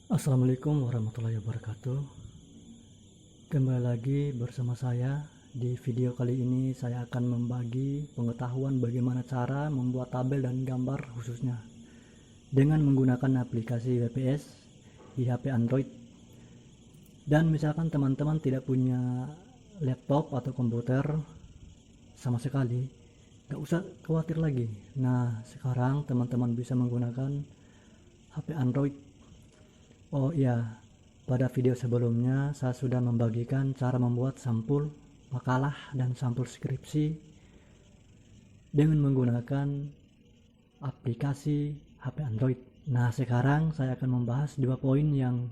Assalamualaikum warahmatullahi wabarakatuh. Kembali lagi bersama saya. Di video kali ini saya akan membagi pengetahuan bagaimana cara membuat tabel dan gambar khususnya dengan menggunakan aplikasi WPS di HP Android. Dan misalkan teman-teman tidak punya laptop atau komputer sama sekali, nggak usah khawatir lagi. Nah, sekarang teman-teman bisa menggunakan HP Android. Oh iya, pada video sebelumnya saya sudah membagikan cara membuat sampul makalah dan sampul skripsi dengan menggunakan aplikasi HP Android. Nah, sekarang saya akan membahas dua poin yang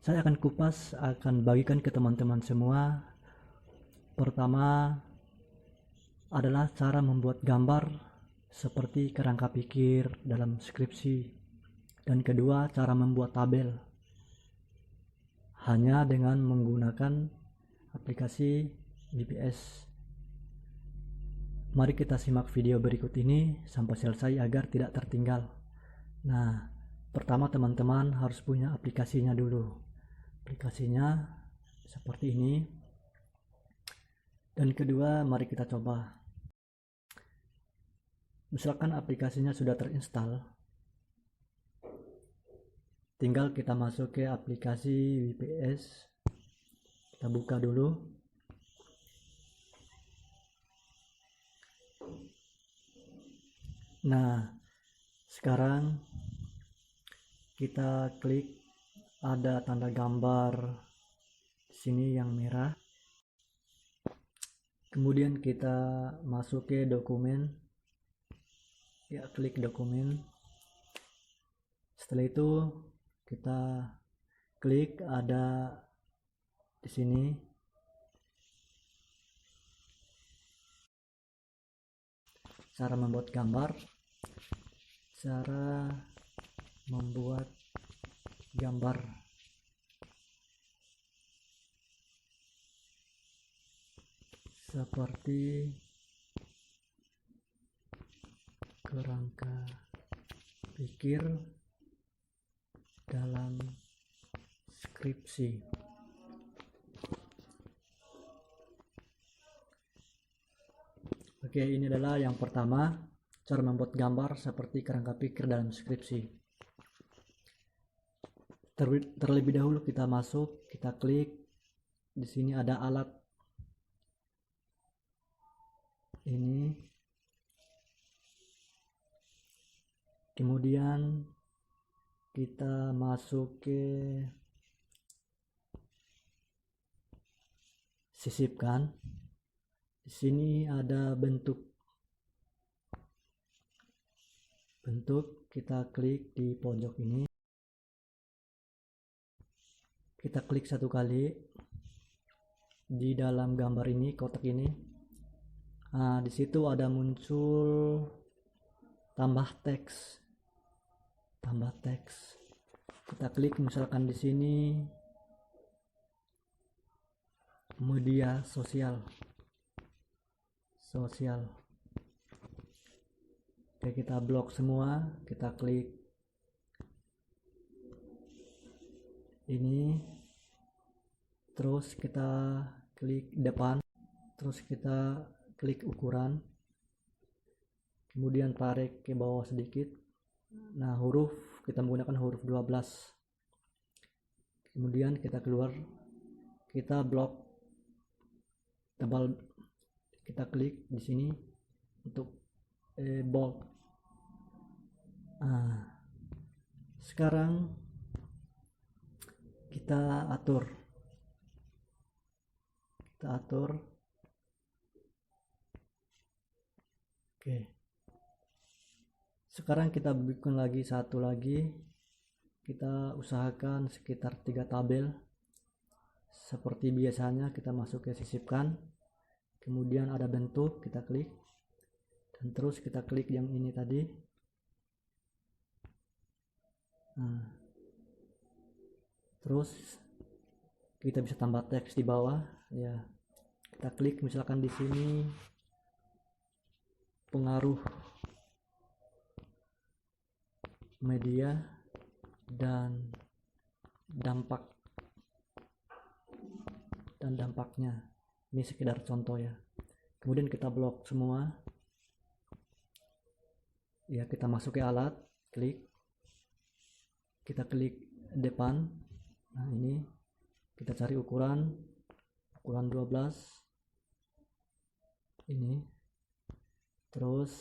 saya akan kupas, akan bagikan ke teman-teman semua. Pertama adalah cara membuat gambar seperti kerangka pikir dalam skripsi. Dan kedua, cara membuat tabel hanya dengan menggunakan aplikasi WPS. Mari kita simak video berikut ini sampai selesai agar tidak tertinggal. Nah, pertama teman-teman harus punya aplikasinya dulu. Aplikasinya seperti ini. Dan kedua, mari kita coba. Misalkan aplikasinya sudah terinstall, tinggal kita masuk ke aplikasi WPS. Kita buka dulu. Nah, sekarang kita klik ada tanda gambar di sini yang merah. Kemudian kita masuk ke dokumen. Ya, klik dokumen. Setelah itu kita klik ada di sini cara membuat gambar, cara membuat gambar. Seperti kerangka pikir dalam skripsi. Oke, ini adalah yang pertama, cara membuat gambar seperti kerangka pikir dalam skripsi. Terlebih dahulu kita masuk, kita klik di sini ada alat ini. Kemudian kita masuk ke sisipkan. Di sini ada bentuk. Kita klik di pojok ini. Kita klik satu kali di dalam gambar ini, kotak ini. Nah, di situ ada muncul tambah teks. Tambah teks. Kita klik misalkan di sini media sosial. Oke, kita blok semua, kita klik ini, terus kita klik depan, terus kita klik ukuran, kemudian tarik ke bawah sedikit. Nah, huruf kita menggunakan huruf 12. Kemudian kita keluar, kita blok tebal, kita klik di sini untuk bold. Nah, sekarang kita atur. Oke. Sekarang kita bikin lagi satu lagi. Kita usahakan sekitar 3 tabel. Seperti biasanya kita masuk ke sisipkan. Kemudian ada bentuk, kita klik. Dan terus kita klik yang ini tadi. Nah, terus kita bisa tambah teks di bawah, ya. Kita klik misalkan di sini pengaruh media dan dampak dan dampaknya. Ini sekedar contoh ya. Kemudian kita blok semua. Ya, kita masuk ke alat, klik. Kita klik depan. Nah, ini kita cari ukuran 12. Ini. Terus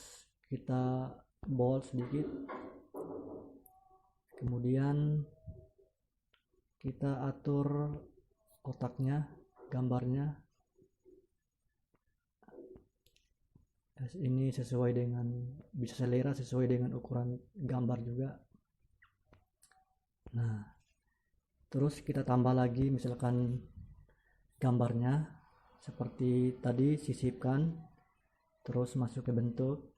kita bold sedikit. Kemudian kita atur kotaknya, gambarnya. Ini sesuai dengan, bisa selera sesuai dengan ukuran gambar juga. Nah, terus kita tambah lagi misalkan gambarnya seperti tadi, sisipkan, terus masuk ke bentuk,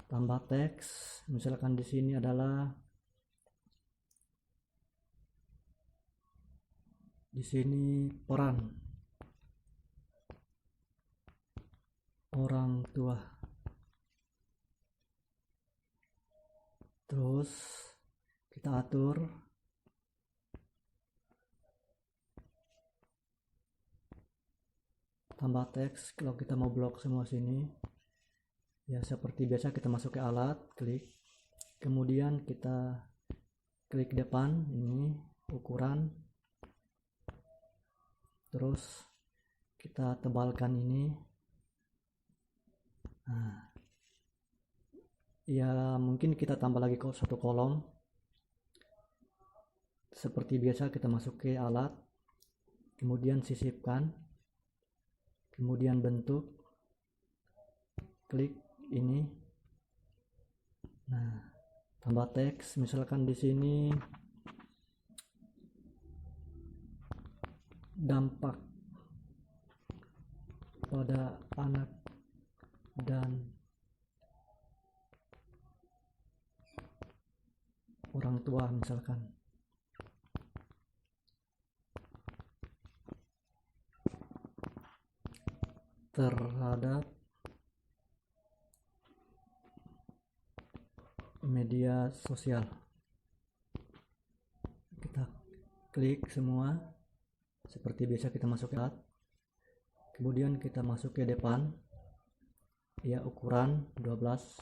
tambah teks. Misalkan di sini adalah, di sini peran orang tua. Terus kita atur tambah teks. Kalau kita mau blok semua sini, ya seperti biasa kita masuk ke alat, klik, kemudian kita klik depan, ini ukuran, terus kita tebalkan ini. Nah, ya mungkin kita tambah lagi satu kolom. Seperti biasa kita masuk ke alat, kemudian sisipkan, kemudian bentuk, klik ini. Nah, tambah teks. Misalkan di sini dampak pada anak dan orang tua, misalkan. Terhadap media sosial. Kita klik semua. Seperti biasa kita masuk ke alat. Kemudian kita masuk ke depan. Ya, ukuran 12.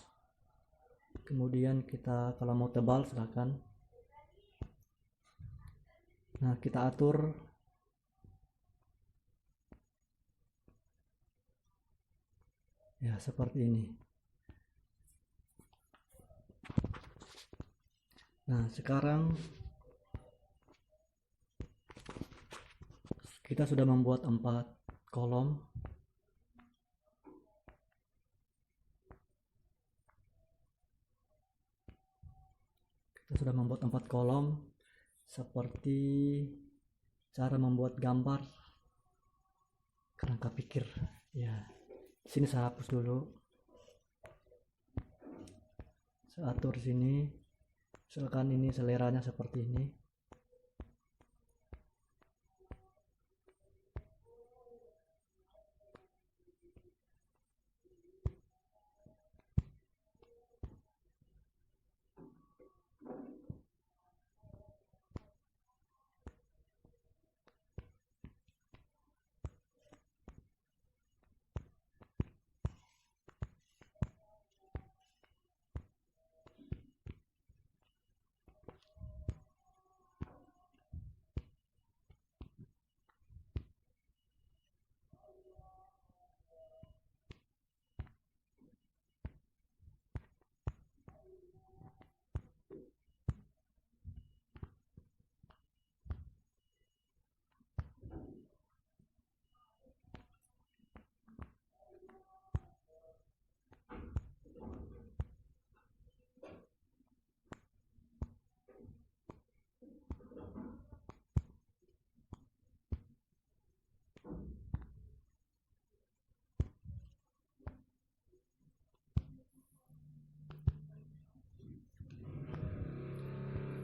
Kemudian kita kalau mau tebal silahkan. Nah, kita atur ya seperti ini. Nah, sekarang kita sudah membuat 4 kolom. Kita sudah membuat 4 kolom seperti cara membuat gambar kerangka pikir. Ya, di sini saya hapus dulu. Saya atur sini. Misalkan ini seleranya seperti ini.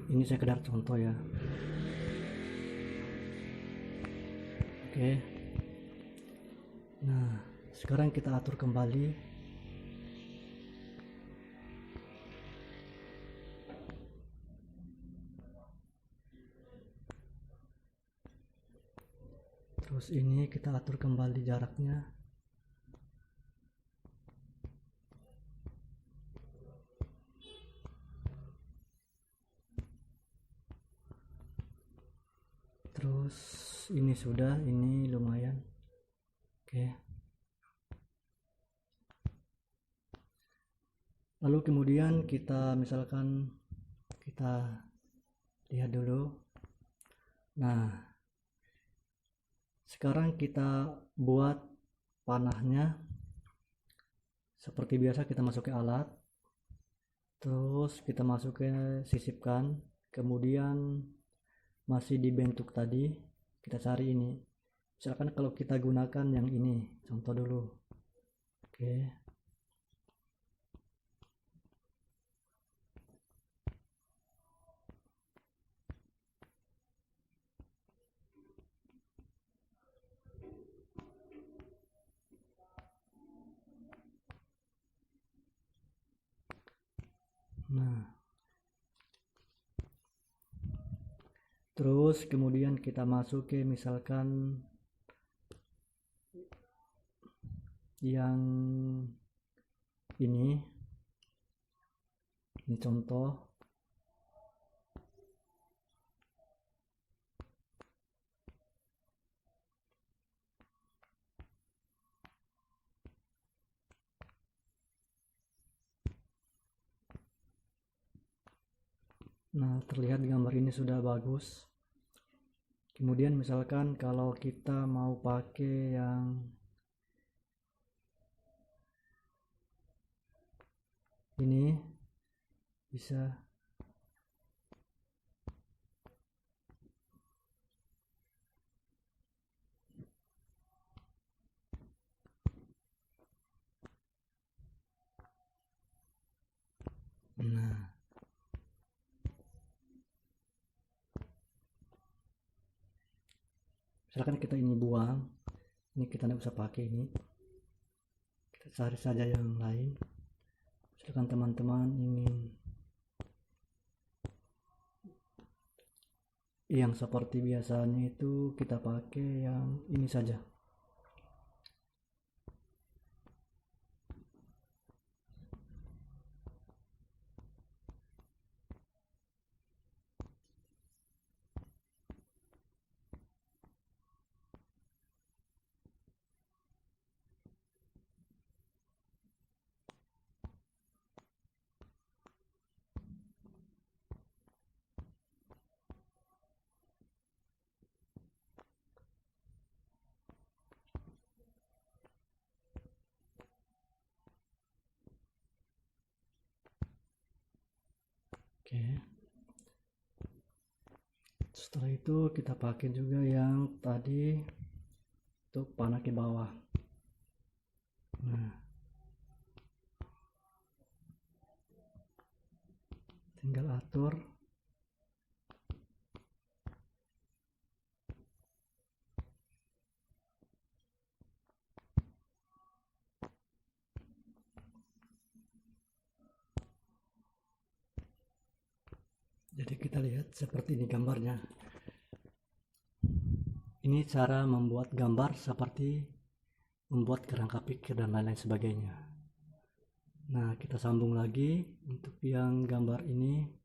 Ini sekedar contoh ya. Oke. Nah, sekarang kita atur kembali. Terus ini kita atur kembali jaraknya. Terus ini sudah, ini lumayan. Oke. Lalu kemudian kita misalkan kita lihat dulu. Nah, sekarang kita buat panahnya. Seperti biasa kita masuk ke alat, terus kita masuk ke sisipkan, kemudian masih dibentuk tadi kita cari ini. Misalkan kalau kita gunakan yang ini, contoh dulu. Oke. Nah, terus kemudian kita masuk ke misalkan yang ini contoh. Nah, terlihat gambar ini sudah bagus. Kemudian misalkan kalau kita mau pakai yang ini, bisa. Nah, misalkan kita ini buang, ini kita tidak usah pakai ini, kita cari saja yang lain. Misalkan teman-teman ingin yang seperti biasanya itu, kita pakai yang ini saja. Oke. Setelah itu kita pakai juga yang tadi untuk panah ke bawah. Nah, tinggal atur. Jadi kita lihat seperti ini gambarnya. Ini cara membuat gambar seperti membuat kerangka pikir dan lain-lain sebagainya. Nah, kita sambung lagi untuk yang gambar ini.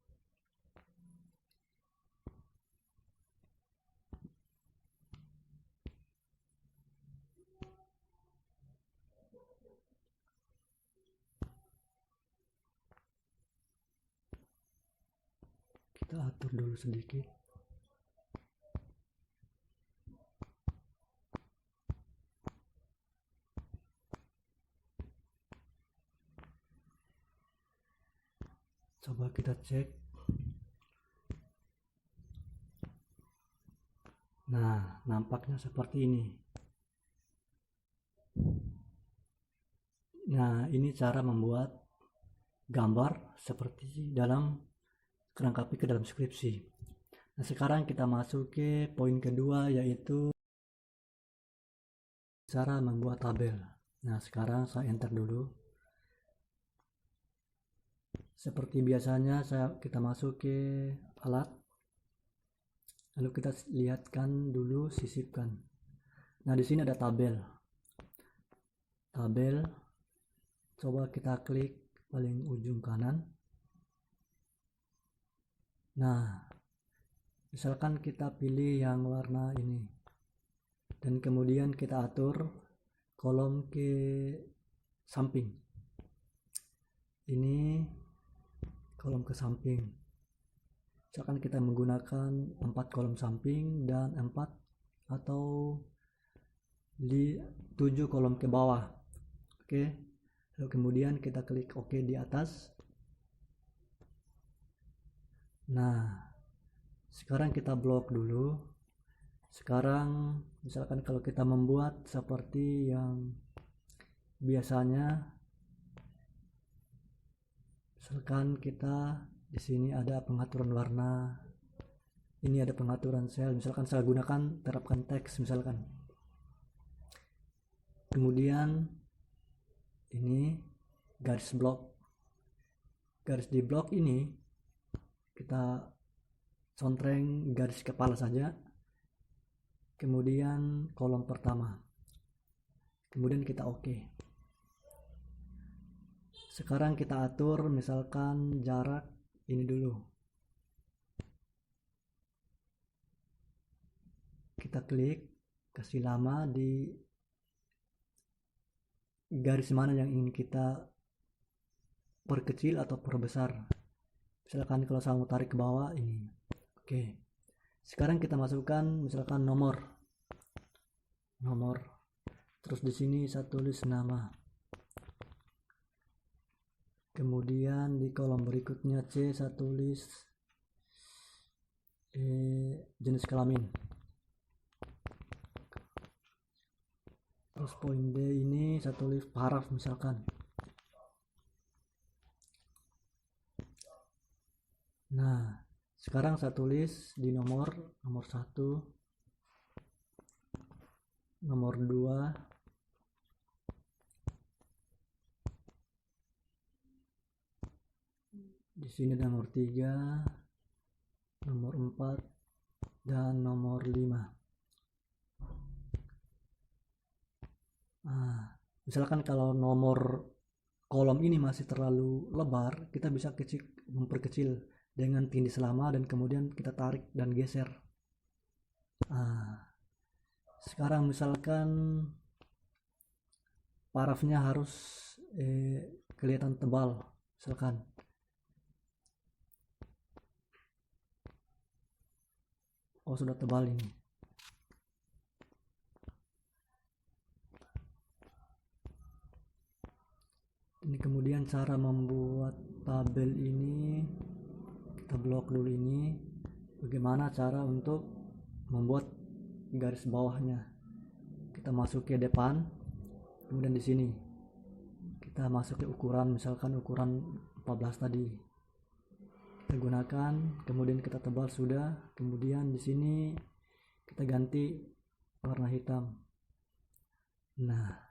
Kita atur dulu sedikit. Coba kita cek. Nah, nampaknya seperti ini. Nah, ini cara membuat gambar seperti dalam kerangka pikir dalam skripsi. Nah, sekarang kita masuk ke poin kedua, yaitu cara membuat tabel. Nah, sekarang saya enter dulu. Seperti biasanya kita masuk ke alat, lalu kita lihatkan dulu, sisipkan. Nah, di sini ada tabel. Coba kita klik paling ujung kanan. Nah, misalkan kita pilih yang warna ini, dan kemudian kita atur kolom ke samping. Ini kolom ke samping. Misalkan kita menggunakan 4 kolom samping dan 4 atau di 7 kolom ke bawah. Oke. Lalu kemudian kita klik OK di atas. Nah, sekarang kita blok dulu. Sekarang misalkan kalau kita membuat seperti yang biasanya, misalkan kita di sini ada pengaturan warna, ini ada pengaturan sel, misalkan saya gunakan terapkan teks misalkan. Kemudian ini garis di blok ini kita contreng garis kepala saja, kemudian kolom pertama, kemudian kita OK. Sekarang kita atur misalkan jarak ini dulu, kita klik, kasih lama di garis mana yang ingin kita perkecil atau perbesar. Misalkan kalau saya mau tarik ke bawah ini. Oke. Sekarang kita masukkan misalkan nomor. Terus di sini saya tulis nama. Kemudian di kolom berikutnya C saya tulis jenis kelamin. Terus poin D ini saya tulis paraf misalkan. Nah, sekarang saya tulis di nomor 1, nomor 2, di sini nomor 3, nomor 4, dan nomor 5. Nah, misalkan kalau nomor kolom ini masih terlalu lebar, kita bisa memperkecil dengan tindih selama dan kemudian kita tarik dan geser. Nah, sekarang misalkan parafnya harus kelihatan tebal, misalkan. Oh, sudah tebal ini. Ini kemudian cara membuat tabel ini, kita blok dulu ini. Bagaimana cara untuk membuat garis bawahnya? Kita masuk ke depan, kemudian di sini kita masuk ke ukuran, misalkan ukuran 14 tadi kita gunakan, kemudian kita tebal sudah, kemudian di sini kita ganti warna hitam. Nah,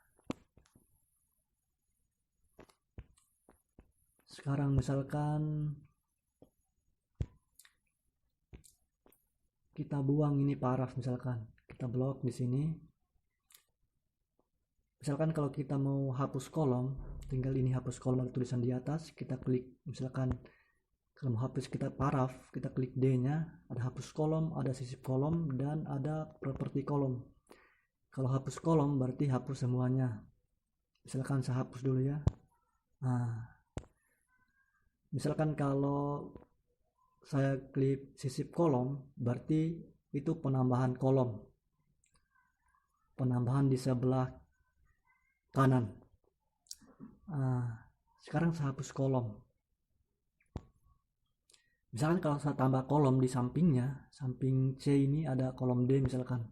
sekarang misalkan kita buang ini paraf, misalkan kita blok di sini. Misalkan kalau kita mau hapus kolom, tinggal ini hapus kolom, ada tulisan di atas, kita klik. Misalkan kalau mau hapus kita paraf, kita klik D nya, ada hapus kolom, ada sisip kolom, dan ada properti kolom. Kalau hapus kolom berarti hapus semuanya. Misalkan saya hapus dulu ya. Nah, misalkan kalau saya klik sisip kolom, berarti itu penambahan kolom, penambahan di sebelah kanan. Nah, sekarang saya hapus kolom. Misalkan kalau saya tambah kolom di sampingnya, samping C ini ada kolom D misalkan.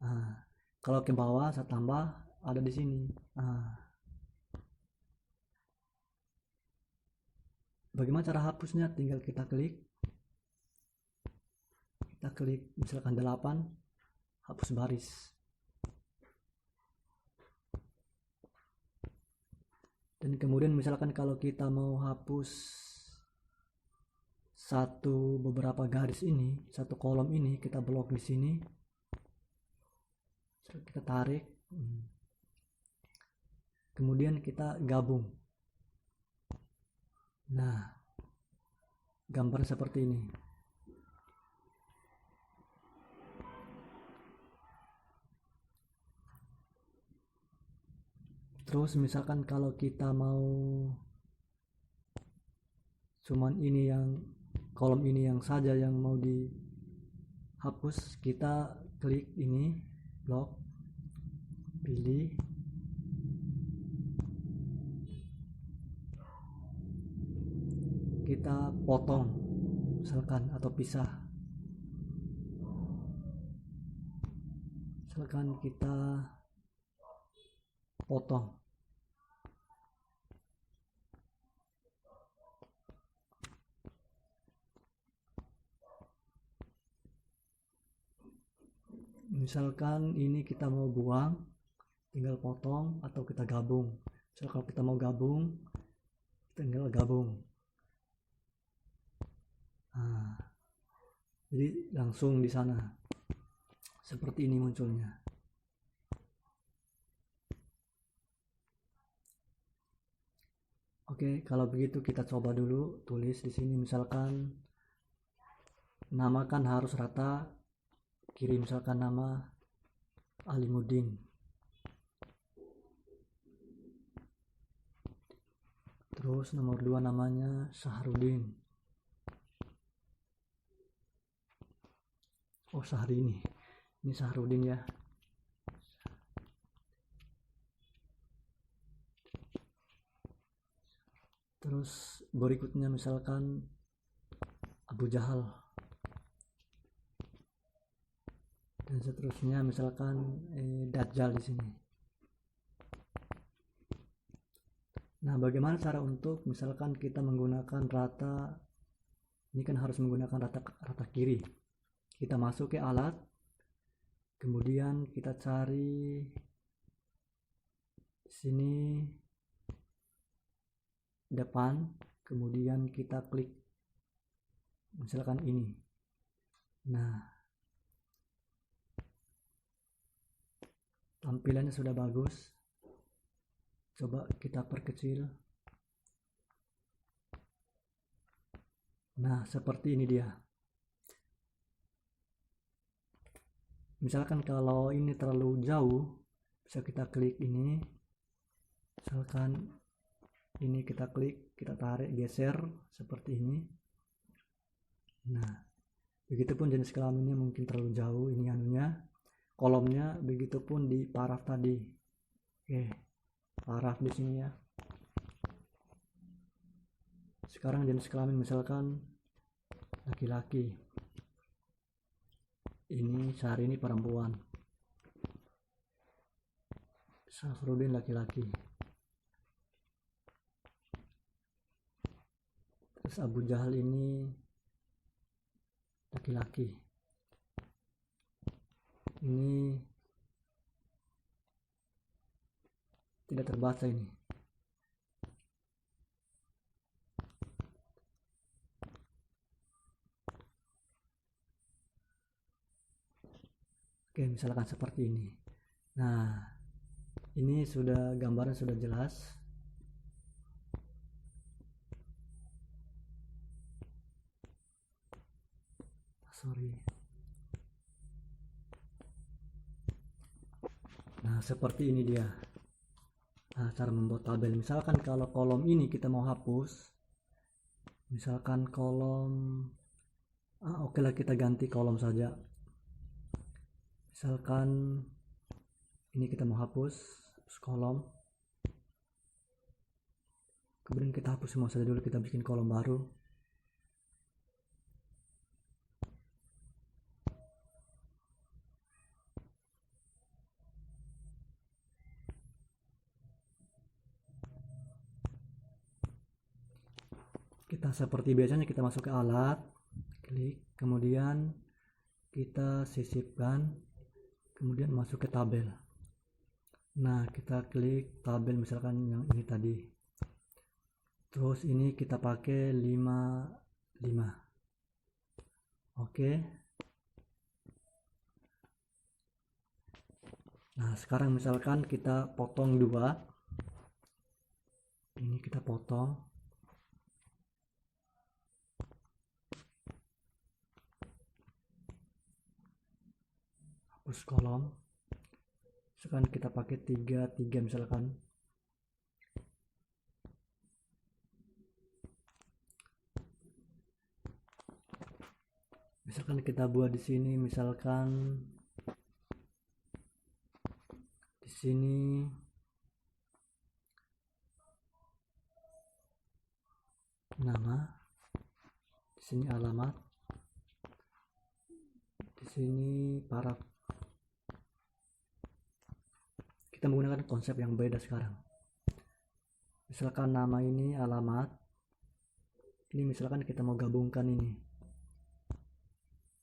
Nah, kalau ke bawah saya tambah ada di sini. Nah, bagaimana cara hapusnya? Tinggal kita klik misalkan 8, hapus baris. Dan kemudian misalkan kalau kita mau hapus beberapa garis ini, satu kolom ini, kita blok di sini. kita tarik, kemudian kita gabung. Nah, gambar seperti ini. Terus misalkan kalau kita mau cuman ini yang kolom ini yang saja yang mau dihapus, kita klik ini blok, pilih, kita potong misalkan atau pisah. Misalkan kita potong. Misalkan ini kita mau buang, tinggal potong atau kita gabung. Misalkan kalau kita mau gabung, tinggal gabung. Nah, jadi langsung di sana seperti ini munculnya. Oke, kalau begitu kita coba dulu tulis di sini, misalkan nama kan harus rata, kirim misalkan nama Alimuddin. Terus nomor 2 namanya Sahrudin. Oh, Sahrini. Ini Sahrudin ya. Terus berikutnya misalkan Abu Jahal. Dan seterusnya misalkan Dajjal di sini. Nah, bagaimana cara untuk misalkan kita menggunakan rata, ini kan harus menggunakan rata kiri. Kita masuk ke alat, kemudian kita cari sini depan, kemudian kita klik misalkan ini. Nah, tampilannya sudah bagus. Coba kita perkecil. Nah, seperti ini dia. Misalkan kalau ini terlalu jauh, bisa kita klik ini. Misalkan ini kita klik, kita tarik, geser seperti ini. Nah, begitupun jenis kelaminnya mungkin terlalu jauh ini anunya, kolomnya, begitupun di paraf tadi. Oke, paraf di sini ya. Sekarang jenis kelamin misalkan laki-laki. Ini Syahrini perempuan. Sahrudin laki-laki. Terus Abu Jahal ini laki-laki. Ini tidak terbaca ini. Oke, misalkan seperti ini. Nah, ini sudah gambarnya sudah jelas. Sorry. Nah, seperti ini dia. Nah, cara membuat tabel. Misalkan kalau kolom ini kita mau hapus, misalkan kolom, oke lah kita ganti kolom saja. Misalkan ini kita mau hapus kolom, kemudian kita hapus semua saja dulu, kita bikin kolom baru. Kita seperti biasanya kita masuk ke alat, klik, kemudian kita sisipkan, kemudian masuk ke tabel. Nah, kita klik tabel misalkan yang ini tadi. Terus ini kita pakai 55. Oke. Nah, sekarang misalkan kita potong dua, ini kita potong, hapus kolom. Sekarang kita pakai tiga misalkan. Misalkan kita buat di sini, misalkan di sini nama, di sini alamat, di sini paraf. Kita menggunakan konsep yang beda sekarang. Misalkan nama ini alamat, ini misalkan kita mau gabungkan ini.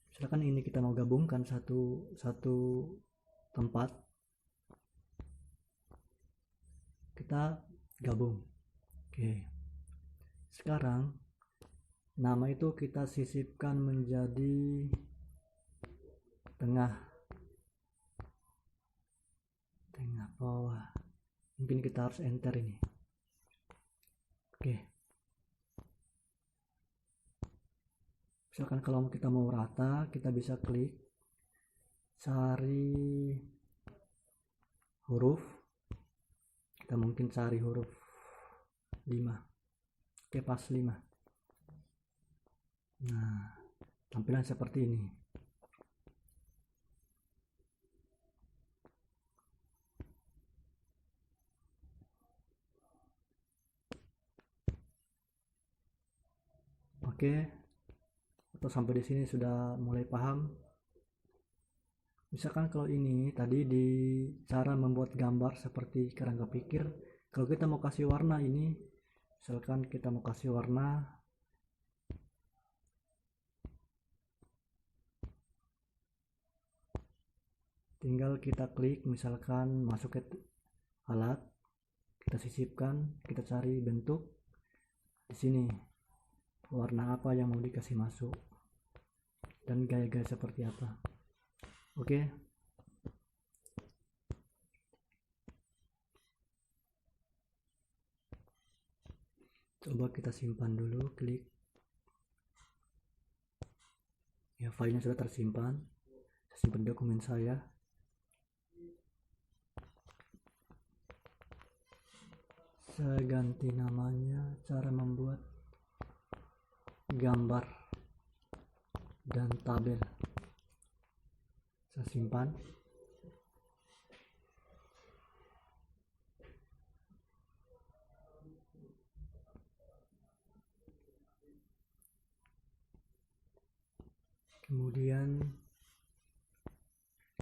Misalkan ini kita mau gabungkan satu tempat, kita gabung. Oke. Sekarang nama itu kita sisipkan menjadi tengah bawah. Mungkin kita harus enter ini. Oke. Misalkan kalau kita mau rata, kita bisa klik cari huruf. Kita mungkin cari huruf 5. Oke, pas 5. Nah, tampilan seperti ini. Oke, atau sampai di sini sudah mulai paham. Misalkan kalau ini tadi di cara membuat gambar seperti kerangka pikir, kalau kita mau kasih warna ini, misalkan kita mau kasih warna, tinggal kita klik, misalkan masuk ke alat, kita sisipkan, kita cari bentuk di sini. Warna apa yang mau dikasih masuk dan gaya-gaya seperti apa. Oke. Coba kita simpan dulu, klik. Ya, filenya sudah tersimpan. Saya simpan dokumen saya. Saya ganti namanya, cara membuat gambar dan tabel. Saya simpan. Kemudian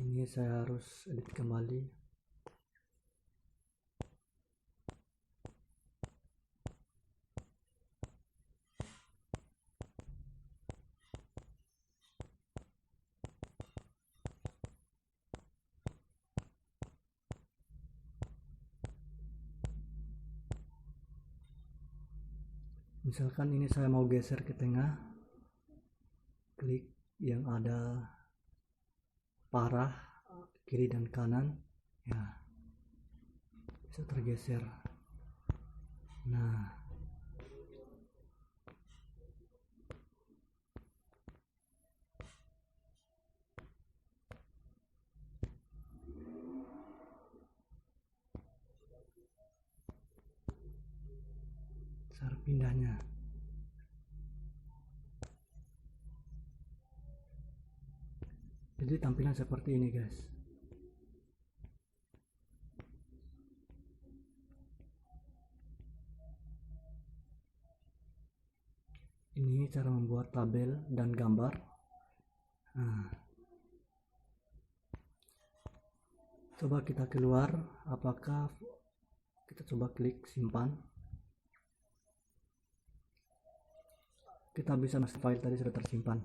ini saya harus edit kembali. Misalkan ini saya mau geser ke tengah, klik yang ada parah kiri dan kanan, ya bisa tergeser. Nah, cara pindahnya. Jadi tampilan seperti ini, guys. Ini cara membuat tabel dan gambar. Nah, coba kita keluar, apakah kita coba klik simpan. Kita bisa masuk file tadi sudah tersimpan.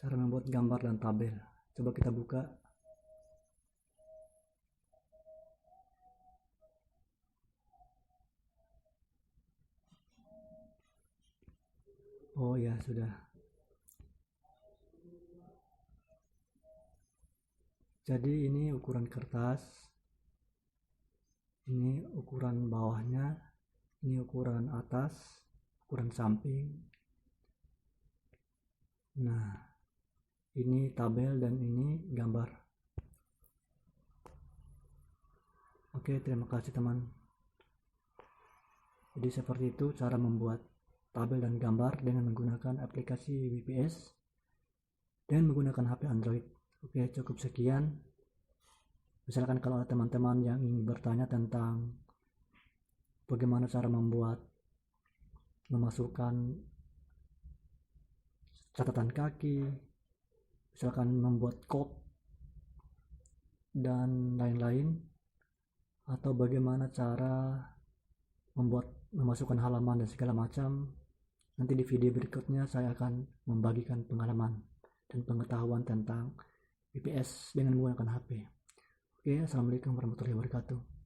Cara membuat gambar dan tabel. Coba kita buka. Oh ya, sudah. Jadi ini ukuran kertas, ini ukuran bawahnya, ini ukuran atas, ukuran samping. Nah, ini tabel dan ini gambar. Oke, terima kasih teman. Jadi seperti itu cara membuat tabel dan gambar dengan menggunakan aplikasi WPS dan menggunakan HP Android. Oke, cukup sekian. Misalkan kalau ada teman-teman yang ingin bertanya tentang bagaimana cara memasukkan catatan kaki, misalkan membuat code dan lain-lain, atau bagaimana cara memasukkan halaman dan segala macam, nanti di video berikutnya saya akan membagikan pengalaman dan pengetahuan tentang WPS dengan menggunakan HP. Oke, assalamualaikum warahmatullahi wabarakatuh.